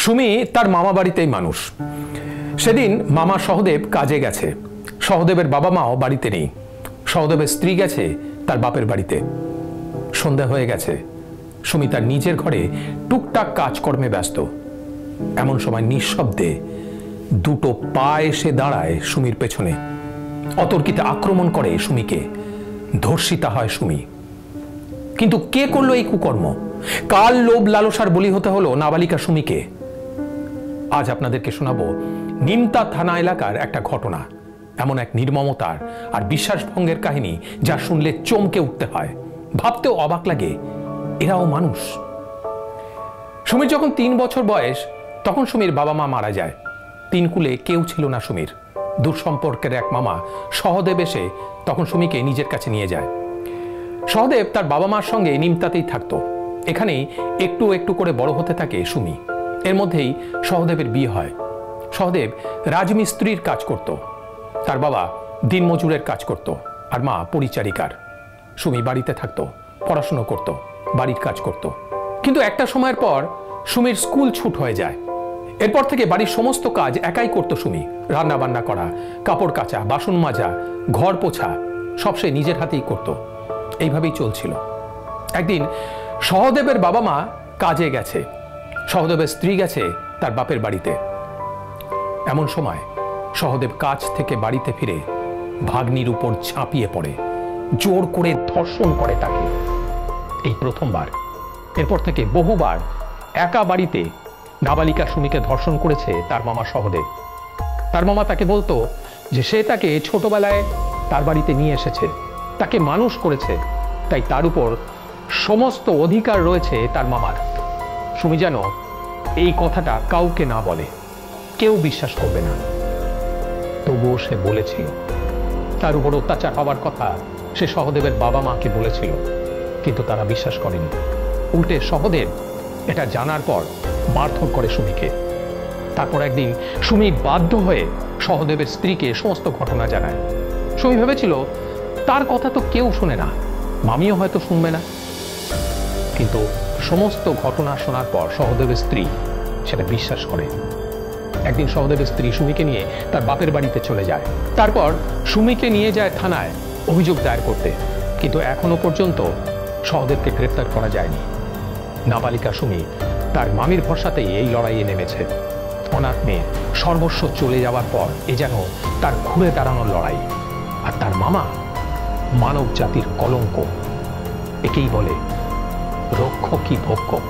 সুমি তার মামা বাড়িতেই মানুষ। সেদিন মামা সহদেব কাজে গেছে, সহদেবের বাবা মাও বাড়িতে নেই। সহদেবের স্ত্রী গেছে তার বাপের বাড়িতে। সন্ধ্যা হয়ে গেছে, সুমি তার নিজের ঘরে টুকটাক কাজকর্মে ব্যস্ত। এমন সময় নিঃশব্দে দুটো পা এসে দাঁড়ায় সুমির পেছনে, অতর্কিতে আক্রমণ করে সুমিকে। ধর্ষিতা হয় সুমি। কিন্তু কে করলো এই কুকর্ম? কাল লোভ লালসার বলি হতে হলো নাবালিকা সুমিকে। আজ আপনাদেরকে শোনাবো নিমতা থানা এলাকার একটা ঘটনা, এমন এক নির্মমতার আর বিশ্বাসভঙ্গের কাহিনী যা শুনলে চমকে উঠতে হয়, ভাবতেও অবাক লাগে এরাও মানুষ। সুমির যখন 3 বছর বয়স, তখন সুমির বাবা মা মারা যায়। 3 কুলে কেউ ছিল না সুমির। দূরসম্পর্কের এক মামা সহদেব এসে তখন সুমিকে নিজের কাছে নিয়ে যায়। সহদেব তার বাবা মার সঙ্গে নিমতাতেই থাকতো। এখানেই একটু একটু করে বড় হতে থাকে সুমি। এর মধ্যেই সহদেবের বিয়ে হয়। সহদেব রাজমিস্ত্রির কাজ করত, তার বাবা দিনমজুরের কাজ করত, আর মা পরিচারিকার। সুমি বাড়িতে থাকতো, পড়াশুনো করত, বাড়ির কাজ করত। কিন্তু একটা সময়ের পর সুমির স্কুল ছুট হয়ে যায়। এরপর থেকে বাড়ির সমস্ত কাজ একাই করত সুমি। রান্না বান্না করা, কাপড় কাচা, বাসন মাজা, ঘর পোছা সব সে নিজের হাতেই করত। এইভাবেই চলছিল। একদিন সহদেবের বাবা মা কাজে গেছে, সহদেবের স্ত্রী গেছে তার বাপের বাড়িতে। এমন সময় সহদেব কাজ থেকে বাড়িতে ফিরে ভাগ্নির উপর ঝাঁপিয়ে পড়ে, জোর করে ধর্ষণ করে তাকে। এই প্রথমবার। এরপর থেকে বহুবার একা বাড়িতে নাবালিকা সুমিকে ধর্ষণ করেছে তার মামা সহদেব। তার মামা তাকে বলতো যে সে তাকে ছোটবেলায় তার বাড়িতে নিয়ে এসেছে, তাকে মানুষ করেছে, তাই তার উপর সমস্ত অধিকার রয়েছে তার মামার। সুমি যেন এই কথাটা কাউকে না বলে, কেউ বিশ্বাস করবে না। তবুও সে বলেছিল। তার উপর অত্যাচার হওয়ার কথা সে সহদেবের বাবা মাকে বলেছিল, কিন্তু তারা বিশ্বাস করেনি। উল্টে সহদেব এটা জানার পর মারধর করে সুমিকে। তারপর একদিন সুমি বাধ্য হয়ে সহদেবের স্ত্রীকে সমস্ত ঘটনা জানায়। সুমি ভেবেছিল তার কথা তো কেউ শুনে না, মামিও হয়তো শুনবে না। কিন্তু সমস্ত ঘটনা শোনার পর সহদেবের স্ত্রী সেটা বিশ্বাস করে। একদিন সহদেবের স্ত্রী সুমিকে নিয়ে তার বাপের বাড়িতে চলে যায়। তারপর সুমিকে নিয়ে যায় থানায় অভিযোগ দায়ের করতে, কিন্তু এখনো পর্যন্ত সহদেবকে গ্রেফতার করা যায়নি। নাবালিকা সুমি তার মামির ভরসাতেই এই লড়াইয়ে নেমেছে। অনাথ মেয়ে সর্বস্ব চলে যাওয়ার পর এ যেন তার ঘুরে দাঁড়ানোর লড়াই। আর তার মামা মানব জাতির কলঙ্ক। একেই বলে রক্ষকই ভক্ষক।